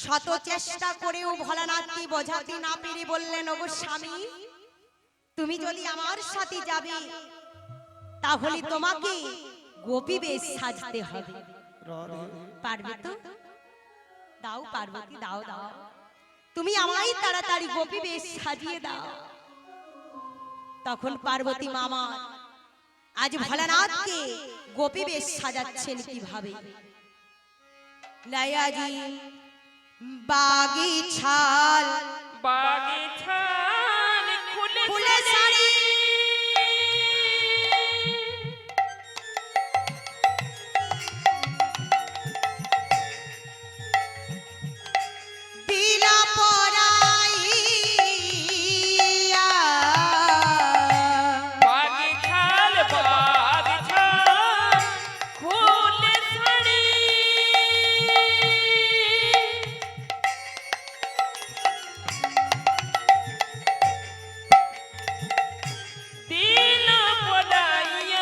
শত চেষ্টা করেও ভোলানাথকে বোঝাতে না পেরে বললেন, ওগো স্বামী, তুমি যদি আমার সাথে যাবে তাহলে তোমাকে গোপী বেশ সাজতে হবে। পারবে তো? দাও পার্বতী, দাও দাও, তুমি আমায় তাড়াতাড়ি গোপী বেশ সাজিয়ে দাও। তখন পার্বতী মামা আজ ভোলানাথকে গোপী বেশ সাজাচ্ছেন কিভাবে। লায়াজি বাগিছাল বাগিছাল খুলে শাড়ি দিলা পরাইয়া, বাগিছাল বাগিছাল খুলে শাড়ি দিল পড়াইয়া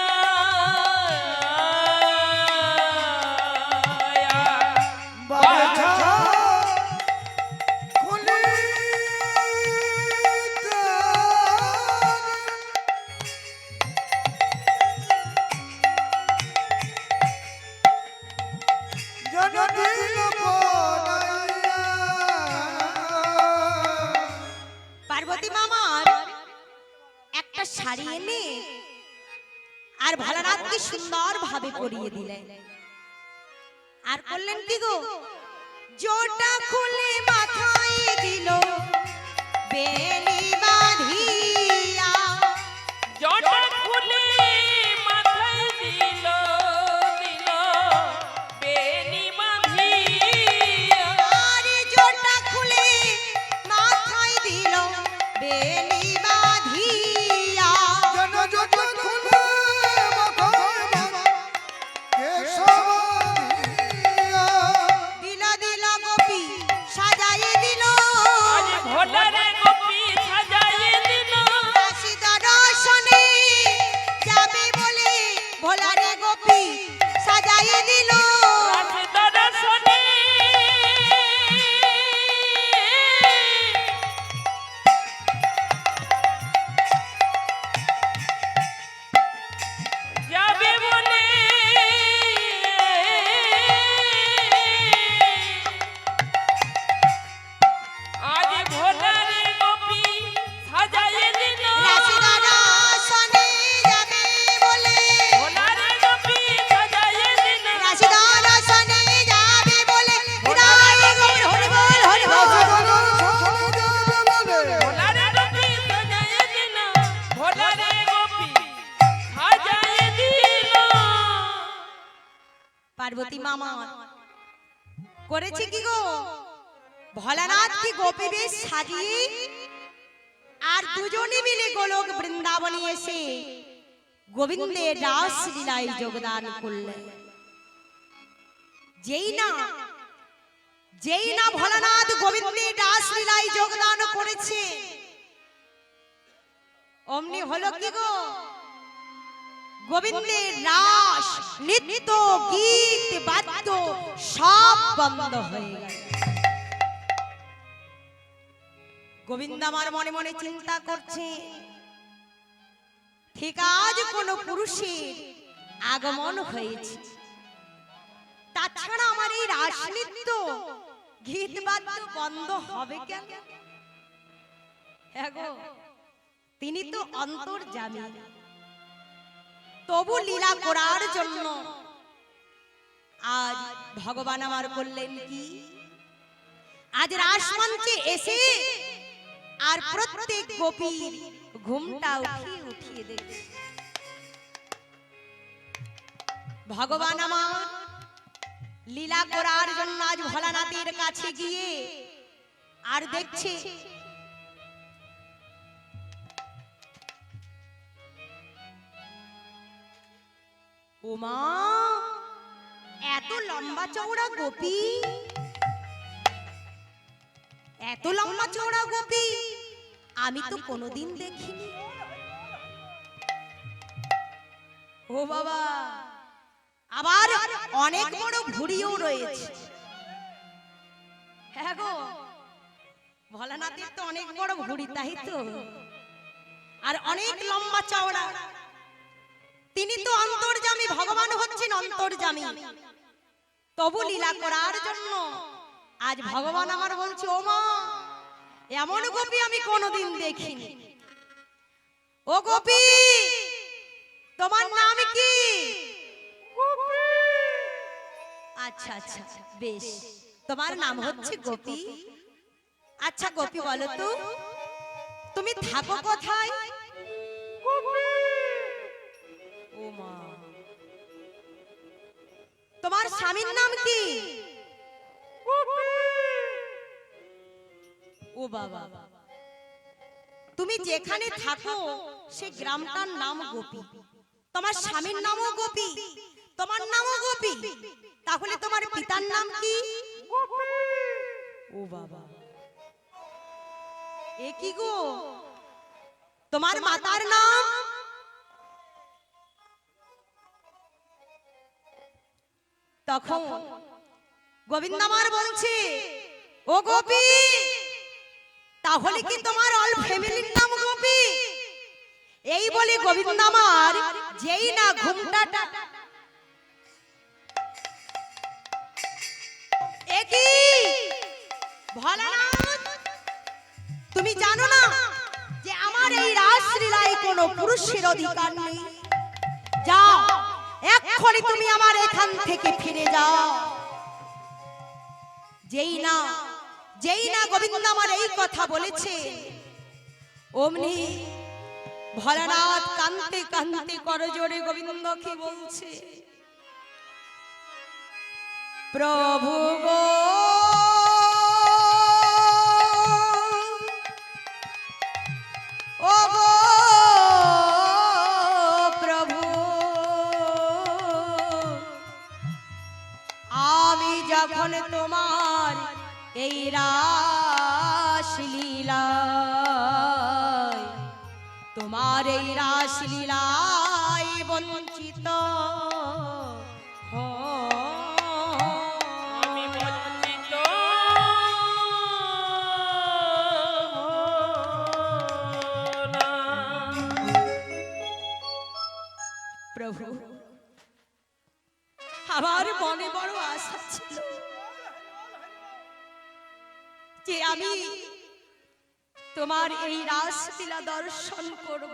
পার্বতী মামার একটা শাড়ি এনে আর ভোলানাথকে সুন্দর ভাবে পরিয়ে দিলেন। আর করলেন কি গো, জোটা খুলে মাথায় দিল বেনি বাঁধিয়া, জটা খুলে মাথায় দিল দিল বেনি বাঁধিয়া আর জোটা খুলে মাথায় দিল বেনি বাঁধিয়া, দিল দিল গোপী সাজাইয়ে দিল, আজ ভোলারে গোপী সাজাইয়ে দিল রাশি দর্শনে যাবে বলে ভোলারে গোপী সাজাইয়ে দিল। রাজ দর্শনে যাবে বলে আজ ভোলারে গোপী সাজাইয়ে দিল রাশি দর্শনে যাবে বলে, ভোলারে গোপী সাজাইয়ে দিল রাশি দর্শনে যাবে বলে, হৃদয় গৌর হরি বল হরি বল। ভোলারে গোপী সাজাইয়ে দিল ভোলারে গোপী সাজাইয়ে দিল পার্বতী মামা করেছে কি গো, ভোলানাথকে গোপী বেশ সাজিয়ে আর দুজনে মিলে গোলক বৃন্দাবনে এসে গোবিন্দের রাস লীলায় যোগদান করলেন। যেই না ভোলানাথ গোবিন্দের রাস লীলায় যোগদান করেছে, অমনি হলো কি গো, গোবিন্দের রাস নৃত্য গীত বাদ্য সব বন্ধ হয়ে গেল। গোবিন্দ আমার মনে মনে চিন্তা করছে, ঠিক আজ কোন পুরুষের আগমন হয়েছে, তাছাড়া আমার এই রাস নৃত্য গীত বাদ্য বন্ধ হবে কেন? হ্যাঁ গো, তিনি তো অন্তর্যামী, তবু লীলা করার জন্য আজ ভগবান আমার করলেন কি, আজ রাসমঞ্চে এসে আর প্রত্যেক গোপীর ঘুমটা উঠিয়ে উঠিয়ে দেখে ভগবান আমার লীলা করার জন্য আজ ভোলানাথের কাছে গিয়ে আর দেখছে ওমা এত লম্বা চওড়া গোপী, এত লম্বা চওড়া গোপী আমি তো কোনোদিন দেখিনি। ও বাবা, আবার অনেক বড় ভুঁড়িও রয়েছে। হ্যাঁ গো, ভোলানাথের তো অনেক বড় ভুঁড়ি, তাই তো, আর অনেক লম্বা চওড়া। তিনি তো অন্তর্যামী, ভগবান হচ্ছেন অন্তর্যামী। তবু লীলা করার জন্য আজ ভগবান আমার বলছে, ও মা, এমন গোপী আমি কোনোদিন দেখিনি। ও গোপী, তোমার নাম কি? আচ্ছা আচ্ছা, বেশ, তোমার নাম হচ্ছে গোপী। আচ্ছা গোপী, বলো তো তুমি থাকো কোথায়? ও মা, তোমার স্বামীর নাম কি? ও বাবা, তুমি যেখানে থাকো সেই গ্রামটার নাম গোপী, তোমার স্বামীর নামও গোপী, তোমার নামও গোপী, তাহলে তোমার পিতার নাম কি? ও বাবা, এ কি গো, তোমার মাতার নাম? তখন গোবিন্দ আমার বলছে, ও গোপী, তাহলে কি তোমার অল ফ্যামিলির নাম গোপী? এই বলে গোবিন্দ আমার যেই না ঘুমটাটা, একি ভোলানাথ, তুমি জানো না যে আমার এই রাসলীলায় কোনো পুরুষের অধিকার নেই? যাও, এক্ষুনি তুমি আমার এখান থেকে ফিরে যাও। যেই না গোবিন্দ আমার এই কথা বলেছে, অমনি ভোলানাথ কাঁদতে কাঁদতে করজোড়ে গোবিন্দকে বলছে, প্রভু গো, ও গো প্রভু, আমি যখন তোমার এই রাসলীলায়, তোমার এই রাসলীলায় বঞ্চিত আমি বঞ্চিত না। প্রভু, আমার মনে বড় আশা ছিল যে আমি তোমার এই রাসলীলা দর্শন করব।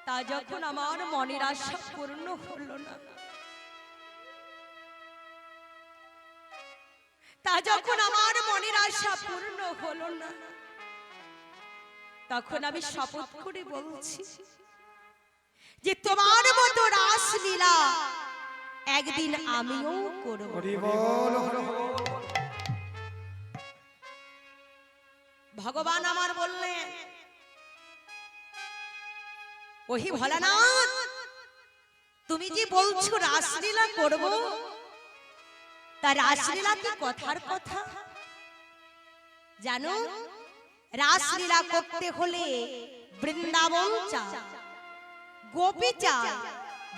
তা যখন আমার মনের আশা পূর্ণ হলো না, তা যখন আমার মনের আশা পূর্ণ হলো না, তখন আমি শপথ করে বলছি যে তোমার মতো রাসলীলা একদিন আমিও করব। ভগবান আমার বললেন, ওহি ভোলানাথ, তুমি যে বলছো রাসলীলা করব, তা রাসলীলা কি কথার কথা? জানো, রাসলীলা করতে হলে বৃন্দাবন চাই, গোপী চাই,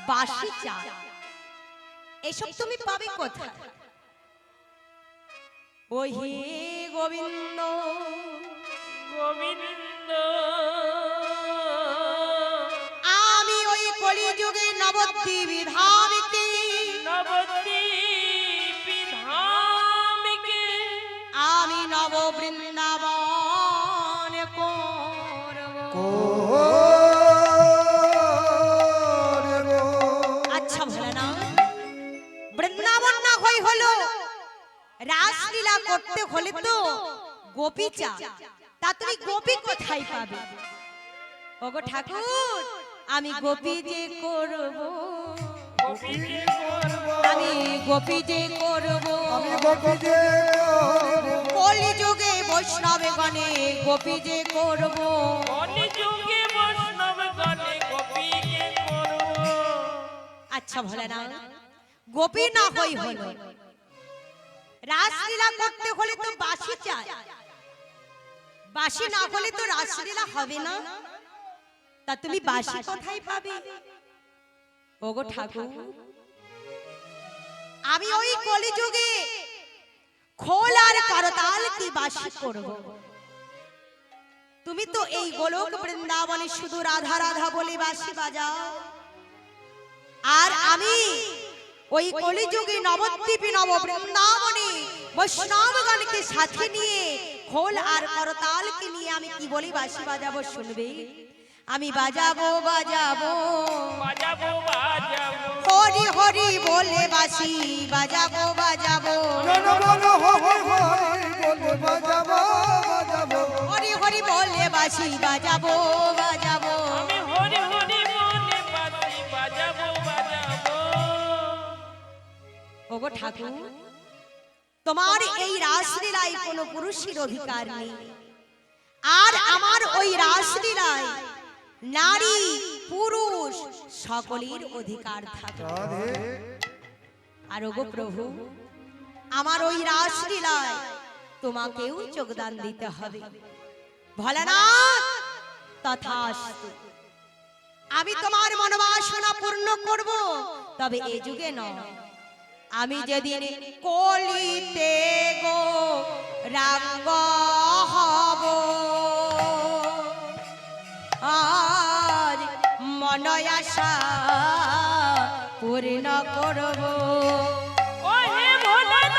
বাঁশি চাই, এসব তুমি পাবে কোথায়? ওহি গোবিন্দ গোবিন্দ, আমি ওই কলিযুগে নবদ্বীপ ধামকে, নবদ্বীপ ধামকে আমি নব বৃন্দাবন করব। আচ্ছা ভোলানাথ, বৃন্দাবন না হই হলো, রাসলীলা করতে হলে তো গোপী চাই, তা তুমি গোপী কোথায় পাবে? ওগো ঠাকুর, আমি গোপী যে করব, গোপীকে করব, আমি গোপী যে করব, আমি গোপী যে কলিযুগে বৈষ্ণবে গণে গোপী যে করব। কলিযুগে বৈষ্ণব গণে গোপীকে করব। আচ্ছা ভোলানাথ, গোপী না হই হলো, রাসলীলা করতে হলে তো বাঁশি চাই, বাঁশি না হলে তো রাসলীলা হবে না, তা তুমি বাঁশি কোথায় পাবে? ওগো ঠাকুর, আমি ওই কলিযুগে কি বাসি করব? তুমি তো এই গোলক বৃন্দাবনে শুধু রাধা রাধা বলে বাসি বাজাও, আর আমি ওই কলিযুগে নবদ্বীপে নব বৃন্দাবনে বৈষ্ণবগণকে সাথে নিয়ে খোল আর করতালকে নিয়ে আমি কি বলি বাসি বাজাবো শুনবে? আমি বাজাবো বাজাবো বাজাবো বাজাবো হরি হরি বলে বাসি বাজাবো বাজাবো হরি হরি বলে বাসি বাজাবো বাজাবো। আমি হরি হরি বলে বাঁশি বাজাবো বাজাবো। ওগো ঠাকুর, তোমার এই রাসলীলায় কোনো পুরুষের অধিকার নেই, আর আমার ওই রাসলীলায় নারী পুরুষ সকলের অধিকার থাকে। আর ওগো প্রভু, আমার ওই রাসলীলায় তোমাকেও যোগদান দিতে হবে। ভোলানাথ তথাস্তু। আমি তোমার মনোবাসনা পূর্ণ করব, তবে এই যুগে নয়, আমি যেদিন কলিতে গো রাঙ্গ হব, আর মন আশা পূর্ণ করব। ও হে ভোলানাথ,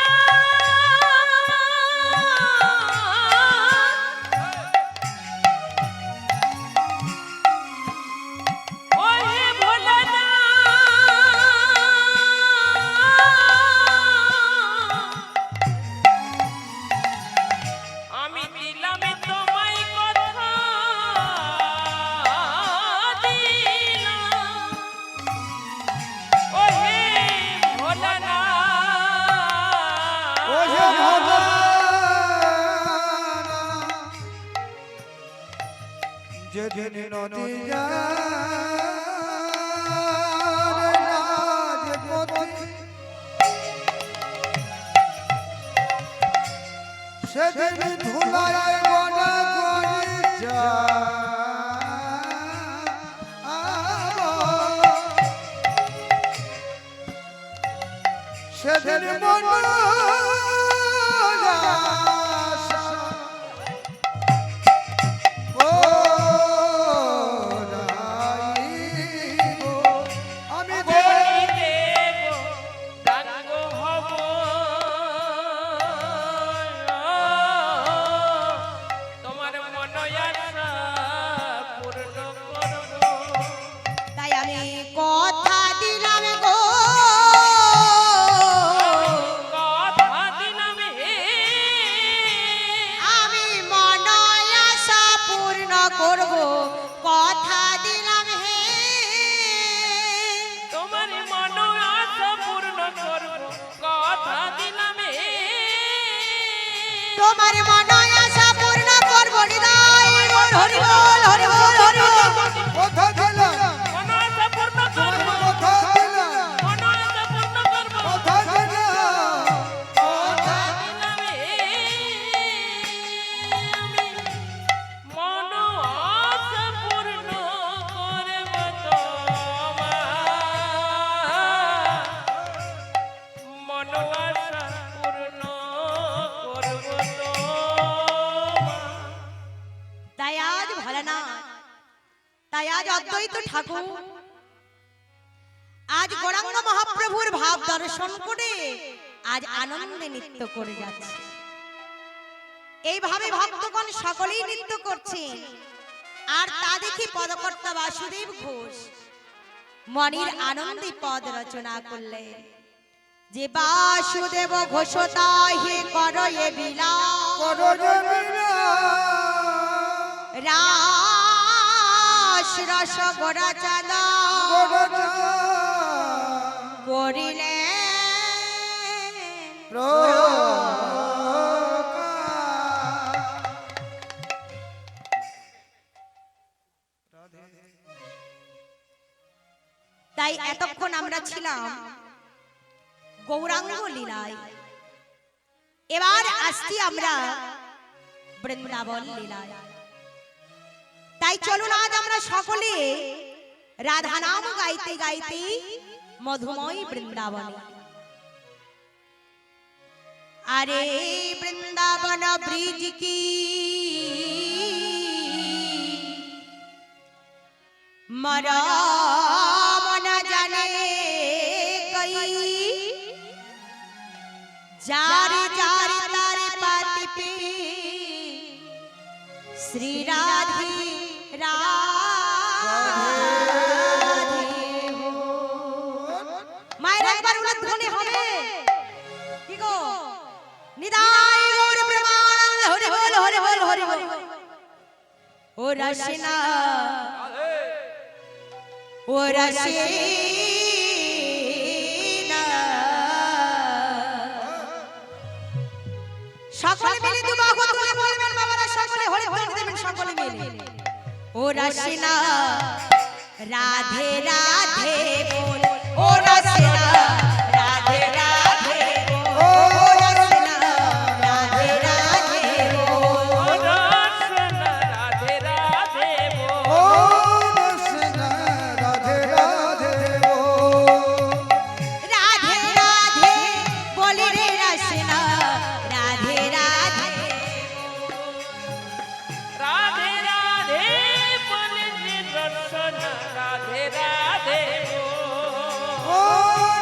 ও হে ভোলানাথ, আমি দিলাম তোমায় কথা দিলাম। ও হে ভোলানাথ, যেদিন নদী সেদিন ধুলায় গড়া গড়ি সেদিন মন আমি দেব দাঙ্গ হব, তোমার মন আশা পূর্ণ করব। তাই আমি কথা দিলাম গো, কথা দিলাম হে, আমি মন আশা পূর্ণ করব, কথা দিলাম হে। তোমার মন আশা পূর্ণ করব, কথা দিলাম হে। তোমার মন আশা পূর্ণ করব, হৃদয় বল হরি বল হরি বল হরি বল। কথা দিলাম মন আশা পূর্ণ করব, কথা দিলাম মন আশা পূর্ণ করব, কথা দিলাম কথা দিলাম হে। আমি মন আশা পূর্ণ করব তোমার, মন আশা পূর্ণ করব তোমার। তাই আজ ভোলানাথ, তাই আজ অদ্বৈত ঠাকুর আজ গৌরাঙ্গ মহাপ্রভুর ভাব দর্শন করে আজ আনন্দে নৃত্য করে যাচ্ছে। এইভাবে ভক্তগণ সকলেই নৃত্য করছেন, আর তা দেখে পদকর্তা বাসুদেব ঘোষ মনির আনন্দে পদ রচনা করলেন যে বাসুদেব ঘোষ তাহে করয়ে বিলাস রাস রস গোড়া চাঁদা করিলে তাই এতক্ষণ আমরা ছিলাম গৌরাঙ্গ লীলায়, এবার আসছি আমরা বৃন্দাবন লীলায়। তাই চলুন আজ আমরা সকলে রাধা নাম গাইতে গাইতে মধুময় বৃন্দাবনে। अरे वृंदावन ब्रिज की मराम न जाने कई जारी जारी तारे पाती पे श्री राधे राधे हो मायरा एक बार उलट ध्वनि হবে কি গো নিদাই গৌর প্রেমানন্দ হরি বল হরি বল হরি বল ও রসনা ও রসনা সকলে মিলে দুবাহু তুলে বলবেন বাবারা সকলে হরি বল দেবেন সকলে মিলে ও রসনা রাধে রাধে বল ও রসনা রাধে রাধে ও রসনা রাধে রাধে বল রসনা রাধে রাধে ও বল রসনা রাধে রাধে ও রাধে রাধে বলি রে রসনা রাধে রাধে রাধে রাধে বলে যে রসনা রাধে রাধে ও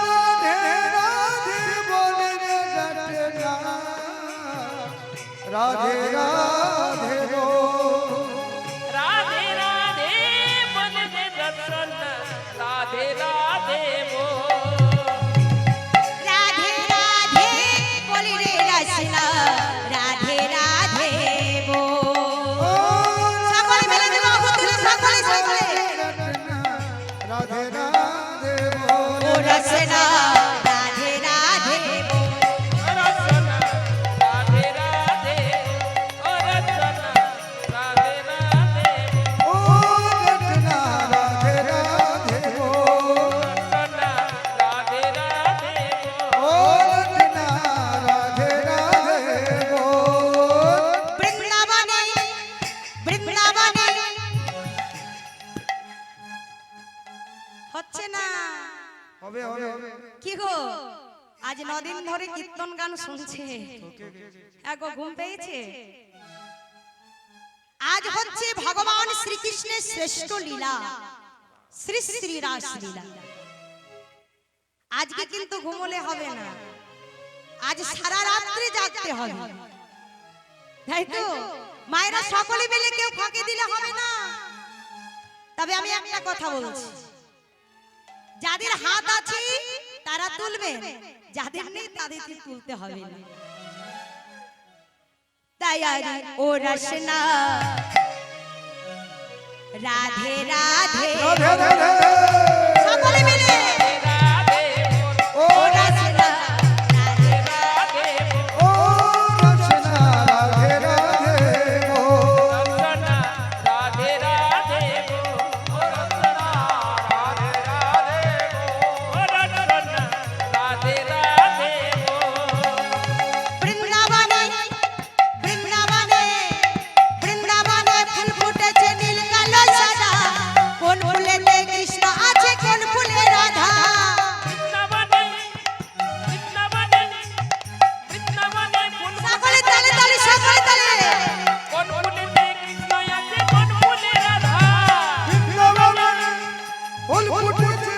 রাধে রাধে বলে রে রটনা রাধে রাধে ও রাধে রাধে বলে যে রসনা রাধে রাধে রাধে রাধে বলি রে রসনা রাধে রাধে ও সকলে মিলে দুবাহু তুলে সকলে সকলে রাধে রাধে ও রসনা রাধে রাধে রসনা রাধে রাধে ও রসনা রাধে রাধে ও রটনা রাধে রাধে ও রসনা রাধে রাধে ও রটনা রাধে রাধে ও বৃন্দাবনে বৃন্দাবনে হচ্ছে না হবে হবে হবে কি গো আজ 9 দিন ধরে কীর্তন গান শুনছে এগো ঘুম পেয়েছে আজ হচ্ছে ভগবান শ্রীকৃষ্ণের শ্রেষ্ঠ লীলা শ্রী শ্রী রাস লীলা আজকে কিন্তু ঘুমলে হবে না আজ সারা রাত্রি জাগতে হবে তাই তো মায়েরা সকলে মিলে কেউ ফাঁকি দিলে হবে না তবে আমি একটা কথা বলছি যাদের হাত আছে তারা তুলবে যাদের নেই তাদেরকে তুলতে হবে না তাই আজ ও রসনা রাধে রাধে রাধে রাধে সকলে মিলে রাধে ও ও রসনা রাধে রাধে ও রসনা রাধে রাধে ও রসনা রাধে রাধে ও রসনা রাধে রাধে ও রসনা রাধে রাধে বৃন্দাবনে বৃন্দাবনে বৃন্দাবনে ফুল ফুটেছে নীল কালো সাদা কোন ফুলেতে কৃষ্ণ আছে কোন ফুলে রাধা বৃন্দাবনে বৃন্দাবনে বৃন্দাবনে কোন সকলে তালে তালে সকলে তালে কোন ফুলেতে কৃষ্ণ আছে কোন ফুলে রাধা বৃন্দাবনে ফুল ফুটেছে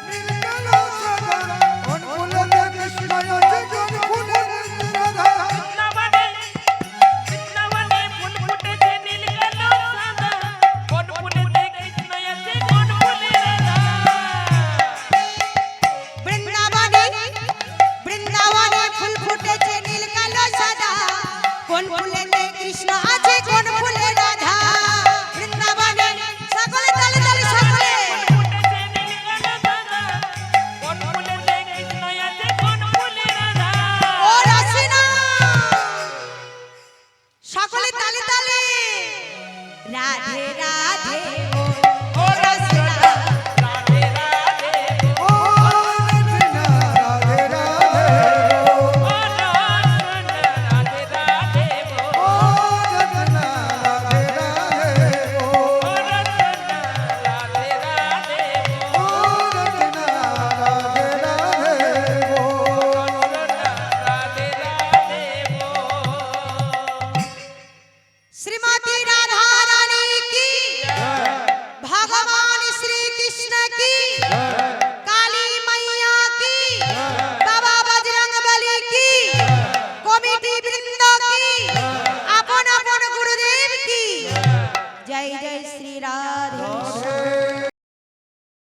নীল কালো সাদা কোন ফুলেতে কৃষ্ণ আছে কোন ফুলে রাধা বৃন্দাবনে বৃন্দাবনে ফুল ফুটেছে নীল কালো সাদা কোন ফুলেতে কৃষ্ণ আছে কোন ফুলে রাধা বৃন্দাবনে বৃন্দাবনে ফুল ফুটেছে নীল কালো সাদা কোন ফুলেতে কৃষ্ণ আছে কোন